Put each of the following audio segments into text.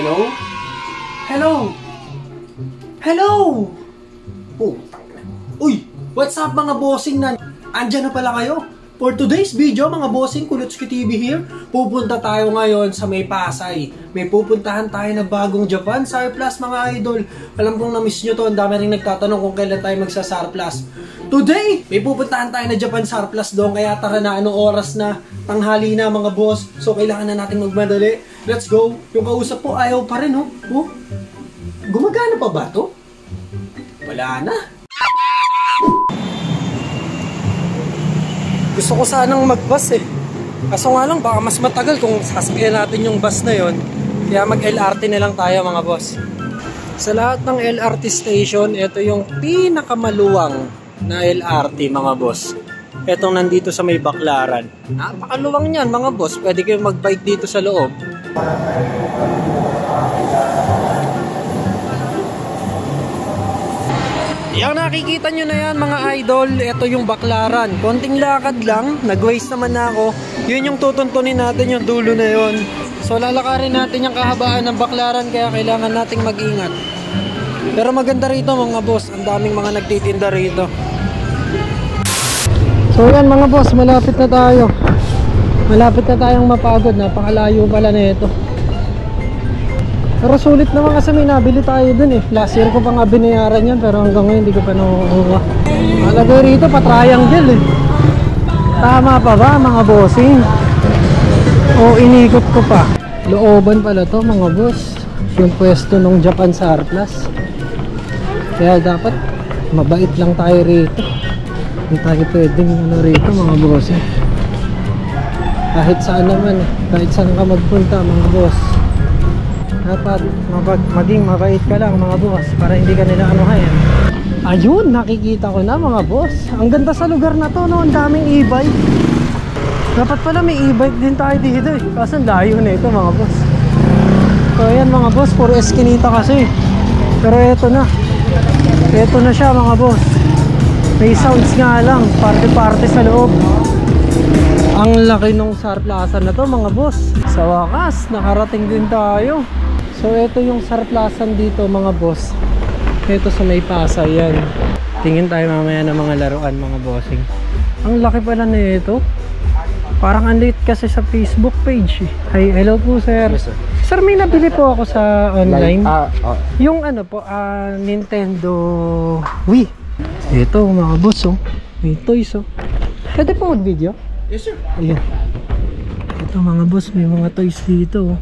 Hello? Hello? Hello? Oh. Uy! What's up mga bossing na? Andyan na pala kayo? For today's video mga bossing, Kulutski TV here. Pupunta tayo ngayon sa may Pasay. May pupuntahan tayo na bagong Japan Surplus mga idol. Alam kong na-miss nyo to. Ang dami rin nagtatanong kung kailan tayo magsa-surplus. Today, may pupuntahan tayo na Japan Surplus doon. Kaya tara na, anong oras na? Tanghali na mga boss. So kailangan na natin magmadali. Let's go. Yung kausap po ayaw pa rin, oh. Oh. Gumagana pa ba to? Wala na. Gusto ko sanang mag-bus eh. Kaso nga lang, baka mas matagal kung sasakyan natin yung bus na yon. Kaya mag-LRT na lang tayo mga boss. Sa lahat ng LRT station, ito yung pinakamaluwang na LRT mga boss. Etong nandito sa may Baclaran. Napakaluwang niyan mga boss. Pwede kayong mag-bike dito sa loob. Yung nakikita nyo na yan mga idol, ito yung Baclaran. Konting lakad lang, nag-waste naman na ako. Yun yung tutuntunin natin yung dulo na yun. So lalakarin natin yung kahabaan ng Baclaran, kaya kailangan nating mag-ingat. Pero maganda rito mga boss, ang daming mga nagtitinda rito. So yan mga boss, malapit na tayo. Malapit na tayong mapagod, napakalayo pala na ito. Pero sulit naman kasi may nabili tayo dun eh. Last year ko pa nga binayaran yan, pero hanggang ngayon hindi ko pa nakukuha. Malagay rito pa-triangle eh. Tama pa ba mga bossing? O inikot ko pa. Looban pala to mga boss. Yung pwesto ng Japan Surplus. Kaya dapat mabait lang tayo rito. Hindi tayo pwedeng rito mga bossing. Kahit saan naman, kahit saan ka magpunta mga boss, dapat maging mabait ka lang mga boss para hindi ka nila anuhayan. Ayun, nakikita ko na mga boss. Ang ganda sa lugar na to, no? Ang daming e-bike. Dapat pala may e-bike din tayo dito eh. Kasi layo na ito mga boss. So ayan mga boss, puro eskinita kasi. Pero eto na. Eto na siya mga boss. May sounds nga lang, party-party sa loob. Ang laki nung surplusan na to mga boss. Sa wakas, nakarating din tayo. So ito yung surplusan dito mga boss. Ito sa may Pasay yan. Tingin tayo mamaya ng mga laruan mga bossing. Ang laki pala na ito. Parang ang late kasi sa Facebook page eh. Hi, hello po sir. Yes, sir. Sir, may nabili po ako sa online. Yung ano po, Nintendo Wii. Ito mga boss oh. May toys oh. Pwede po mag-video? Yes sir. Ayan. Ito mga boss, may mga toys dito oh.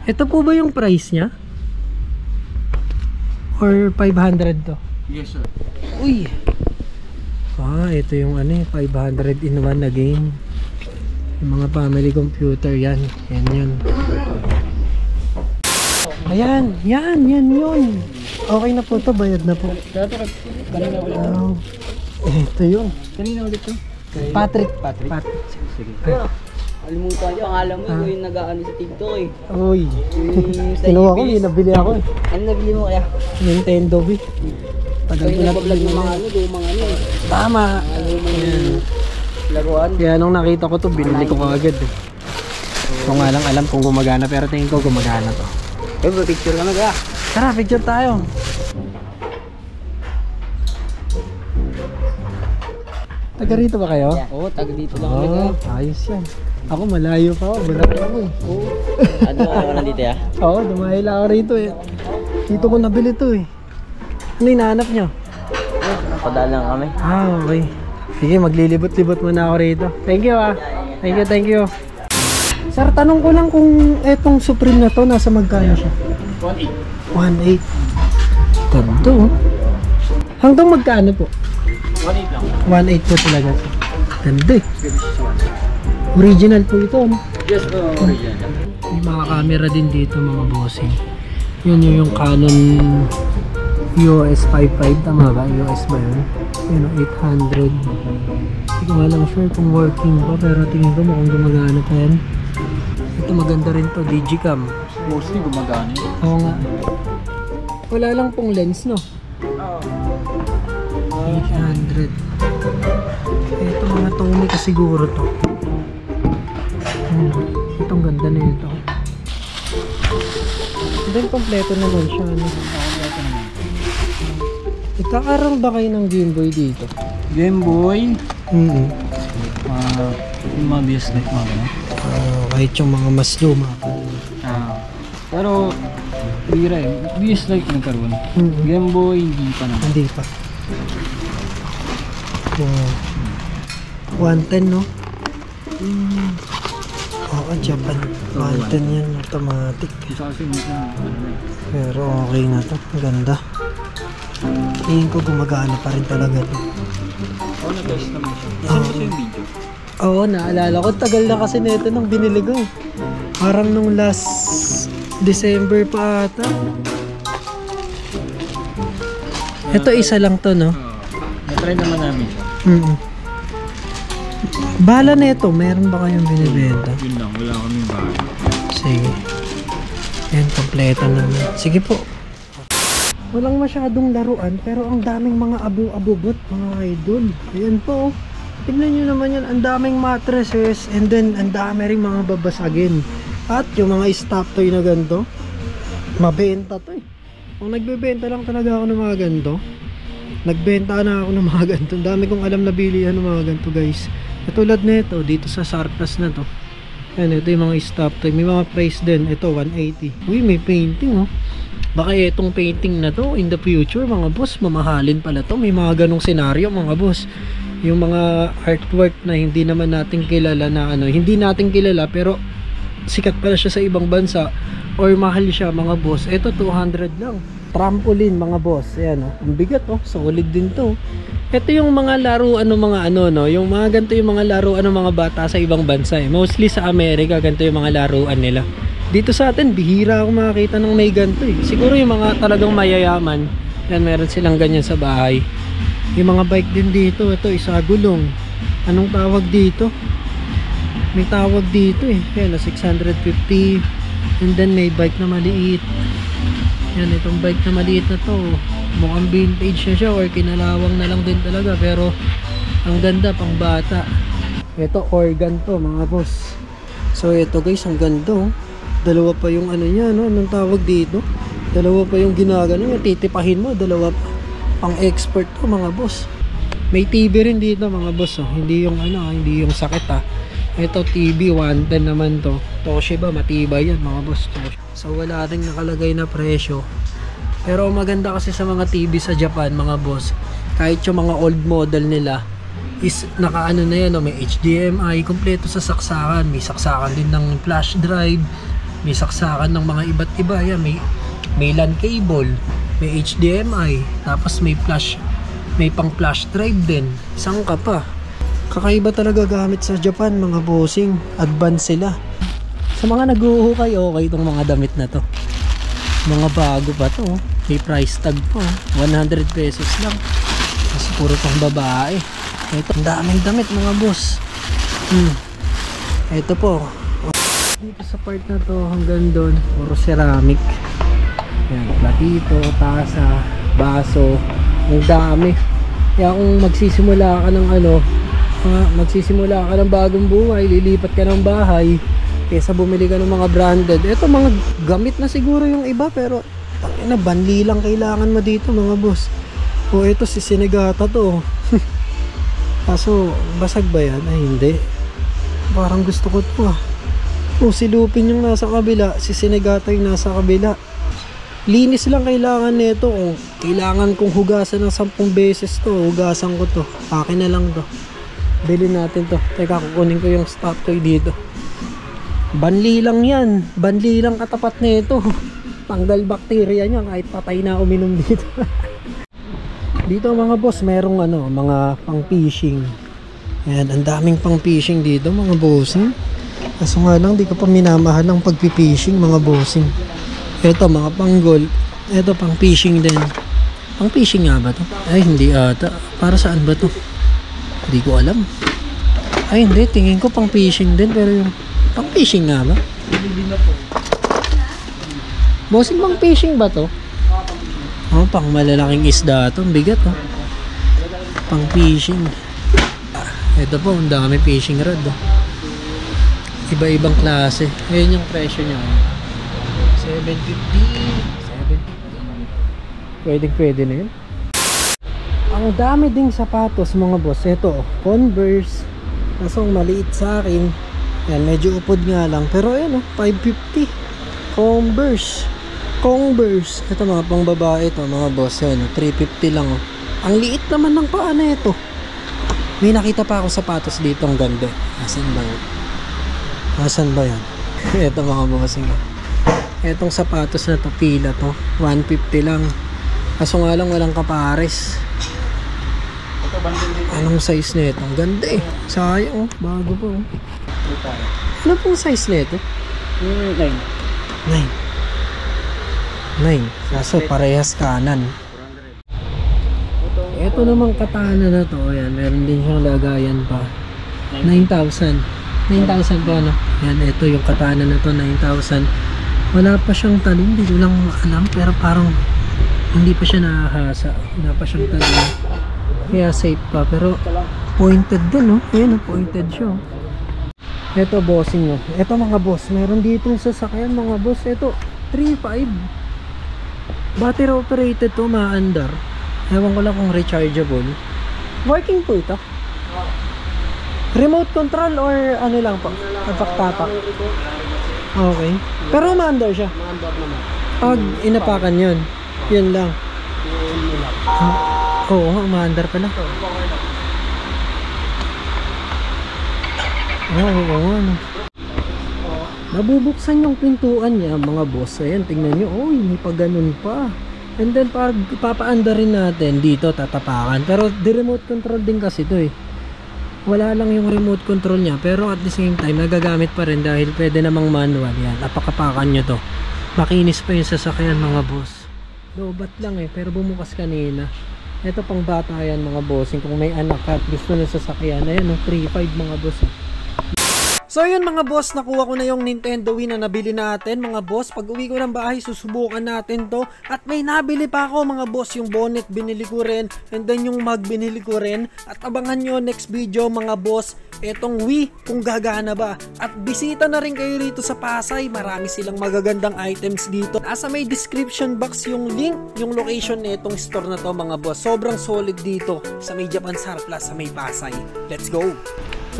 Ito po ba yung price niya? Or 500 to? Yes sir. Uy! Ito yung ano eh, 500 in 1 na game. Yung mga family computer yan. Yan yun. Ayan, yan yun. Okay na po to, bayad na po. Kanina ulit to? Ito yun. Kanina ulit to? Patrick. Sige. Alimutan nyo, ang alam mo yung nag-aano sa TikTok eh. Uy. Kinuha ko, yun nabili ako eh. Ano nabili mo kaya? Nintendo Wii. Tagal ko na nag-vlog ng mga ano, lumang ano eh. Tama. Lumang laruan. Kaya nung nakita ko to, binili ko agad eh. So nga lang alam kung gumagana, pero tingin ko gumagana to. Picture ka na kaya? Tara, picture tayo. Taga rito ba kayo? Oo, taga dito lang kami kaya. Ayos yan. Ako malayo pa ako, bunak ako eh. Oo. Ano ka nandito ya? Oo, dumahil ako rito eh. Dito ko nabili to eh. Ano hinahanap nyo? Padala lang kami. Okay. Sige, maglilibot-libot muna ako rito. Thank you ah. Thank you. Sir, tanong ko lang kung etong Supreme na to, nasa magkano siya? 1.8. 1.8. Ganda oh. Hanggang magkano po? 1.8 lang. 1.8 po talaga. Ganda eh. Original po ito, no? Yes, original. May mga camera din dito mga bossing. Yun yung Canon EOS 55, tama ba? EOS ba yun? Yun, 800. Hindi ko nga lang sure kung working pa, pero tingin ko mukhang gumagana pa yan. Ito maganda rin to, Digicam. Mostly gumagana yun. Oo nga. Wala lang pong lens, no? 800. Ito mga Tommy ka siguro to. Itong ganda na ito. Then kompleto naman siya. Ano? Kompleto naman. Nagkakaroon ba kayo ng Game Boy dito? Game Boy. Yung mga BS Lite mga gano'n. Kahit yung mga mas luma. Pero, bira eh. BS Lite nagkaroon. Game Boy, hindi pa naman. Hindi pa. 110 no? Oo, Japan. 110 yan, automatic. Isa kasi mga Pero okay na to. Ang ganda. Tingin ko gumagana pa rin talaga to. na-test naman siya. Isang kasi yung video. Oo, naalala ko. Tagal na kasi nito nung binili ko. Parang nung last December pa ata. Ito isa lang to, no? Na-try naman namin siya. Bahala na ito. Meron ba kayong binibenta? Yun lang, wala kaming bahay. Sige. Yan, kompleto naman. Sige po. Walang masyadong laruan pero ang daming mga abu-abubot, mga idol. Ayan po. Tignan nyo naman yan. Ang daming mattresses and then ang dami rin mga babasagin. At yung mga stop toy na ganito, mabenta to eh. Kung nagbebenta lang talaga ako ng mga ganito, nagbenta na ako ng mga ganito. Ang dami kong alam na bilihan ng mga ganito guys. Katulad na ito, dito sa Sarkas na to. Ayan, ito yung mga stop toy. May mga price din. Ito, 180. Uy, may painting oh. Baka itong painting na to in the future mga boss, mamahalin pala to. May mga ganong senaryo mga boss. Yung mga artwork na hindi naman natin kilala na ano, hindi natin kilala pero sikat pala siya sa ibang bansa or mahal siya mga boss. Ito 200 lang. Trampoline mga boss. Ayan oh. Ang bigat oh. Solid din to. Ito yung mga laruan ng mga ano no, yung mga ganito yung mga laruan ng mga bata sa ibang bansa eh. Mostly sa Amerika ganito yung mga laruan nila. Dito sa atin, bihira ako makakita ng may ganito eh. Siguro yung mga talagang mayayaman, yan meron silang ganyan sa bahay. Yung mga bike din dito, ito isa gulong. Anong tawag dito? May tawag dito eh. Yan, 650. And then may bike na maliit. Yan, itong bike na maliit na to. Mukhang vintage na siya or kinalawang na lang din talaga. Pero ang ganda pang bata. Ito organ to mga boss. So ito guys, ang ganda oh. Dalawa pa yung ano niya, no? Anong tawag dito? Dalawa pa yung ginagano niya. Titipahin mo, dalawa pa. Pang expert to mga boss. May TV rin dito mga boss, oh. Hindi yung ano, hindi yung sakit ah. Ito TV 110 naman to. Toshiba, matibay yan mga boss. So wala ring nakalagay na presyo. Pero maganda kasi sa mga TV sa Japan mga boss, kahit yung mga old model nila is nakaano na yan, no? May HDMI, kompleto sa saksakan. May saksakan din ng flash drive. May saksakan ng mga iba't iba. Yan, may LAN cable, may HDMI, tapos may flash, may pang flash drive din. Isang ka pa. Kakaiba talaga gamit sa Japan mga bossing. Advance sila. Sa mga nag-uuhukay, okay itong mga damit na to. Mga bago pa to. May price tag po. 100 pesos lang. Kasi puro pang babae. Ito, ang daming damit mga boss. Ito po. Dito sa part na to hanggang doon puro ceramic. Yan, platito, tasa, baso, ang dami. Kaya kung magsisimula ka ng ano, magsisimula ka ng bagong buhay, lilipat ka ng bahay, kaysa bumili ka ng mga branded. Ito mga gamit na siguro yung iba pero tangina, banli lang kailangan mo dito mga boss. O ito si Sinigata to. Kaso basag ba yan? Ay hindi. Parang gusto ko to ah. Kung silupin yung nasa kabila, si Sinigata yung nasa kabila. Linis lang kailangan nito. Kung kailangan kong hugasan ng 10 beses to, hugasan ko to. Akin na lang to. Bilhin natin to. Teka, kukunin ko yung stop toy dito. Banli lang yan. Banli lang katapat nito. Tanggal bakterya niya kahit patay na uminom dito. Dito mga boss, merong ano, mga pang fishing. Ayan, ang daming pang fishing dito mga bossing. Kaso nga lang, di ko pa minamahal ang pagpipishing mga bossing. Ito mga panggol. Ito pang fishing din. Pang fishing nga ba to? Ay hindi ata. Para saan ba to? Hindi ko alam. Ay hindi, tingin ko pang fishing din. Pero yung pang fishing nga ba? Bossing, pang fishing ba to? Oh, pang malalaking isda to. Bigat oh. Pang fishing. Ito po, ang dami fishing rod oh. Iba-ibang klase. Ayan yung presyo niya. Pwede na yun. Ang dami ding sapatos mga boss. Ito, Converse. Kaso maliit sa akin. Yan, medyo upod nga lang. Pero ayan, 550. Converse. Ito mga pang babae ito mga boss. Yan, 350 lang. Ang liit naman ng paa na ito. May nakita pa ako sapatos dito ang ganda. Asan ba yan? Ito mga bossing. Etong sapatos na to, pila to. 150 lang. Kaso nga lang walang kapares. Anong size nito? Ang ganda eh. Sayang bago po. Ano pong size nito? 9. Kaso parehas kanan. Ito namang katana na to. Ayan, meron din siyang lagayan pa. 9,000. 9,000 po ano? Yan, ito yung katana na to, 9,000. Wala pa siyang talon, hindi ko lang alam. Pero parang hindi pa siya nahahasa. Wala pa siyang talon. Kaya safe pa. Pero pointed din, no? Ayan, pointed siya. Ito, bossing, no? Ito mga boss, meron ditong sasakyan mga boss. Ito, 3.5. Battery operated to, maandar. Ewan ko lang kung rechargeable. Working po ito? Remote control or ano lang po? Tapak-tapak. Okay. Pero maandar siya. Pag inapakan yun, yun lang. Oo nga, maandar pala. Oo nga. Nabubuksan yung pintuan niya mga boss. Ayan, tingnan nyo. Oh, hindi pa ganun pa. And then pag ipapaanda rin natin dito, tatapakan. Pero di remote control din kasi ito eh. Wala lang yung remote control niya. Pero at the same time, nagagamit pa rin dahil pwede namang manual. Yan, napakapakan nyo to. Makinis pa yung sasakyan mga boss. Lobat lang eh, pero bumukas kanina. Ito pang bata yan mga bossing. Kung may anak at gusto na sasakyan, ayan, 3.5 mga boss. So yun mga boss, nakuha ko na yung Nintendo Wii na nabili natin mga boss. Pag uwi ko ng bahay, susubukan natin to. At may nabili pa ako mga boss, yung bonnet binili ko rin, and then yung mug binili ko rin. At abangan nyo next video mga boss, etong Wii kung gagana ba. At bisita na rin kayo rito sa Pasay, marami silang magagandang items dito. Nasa may description box yung link, yung location na itong store na to mga boss. Sobrang solid dito sa may Japan Surplus sa may Pasay. Let's go!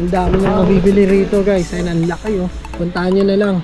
Ang dami nang mabibili rito guys. Ayun, ang laki oh. Puntahan nyo na lang.